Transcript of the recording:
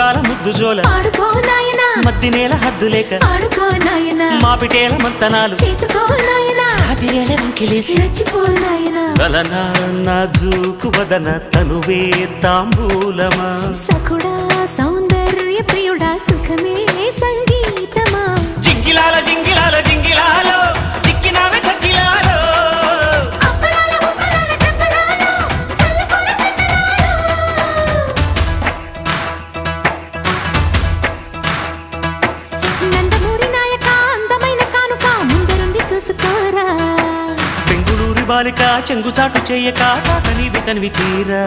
ముత్యాల ముద్దు జోల ఆడుకో నాయనా మద్ది నేల హద్దు లేక ఆడుకో నాయనా మాపిటేల మంతనాలు చేసుకో నాయనా రాతిరేల రంకిలేసి రెచ్చిపో నాయనా గలనా నాజూకు వదన తనువే తాంబూలమా సఖుడా సౌందర్య ప్రియుడా సుఖమే సంగీతమా జింగిలాల జింగిలాల జింగిలాలో చిక్కినావే చక్కిలాలో అప్పలాల ఉప్పలాల టప్పలాల చల్లకొడ నందమూరి నాయక అందమైన కానుక ముందరుంది చూసుకోరా బెంగుళూరు బాలిక చెంగుచాటు చెయ్యక తాట నీవి తనివి తీరా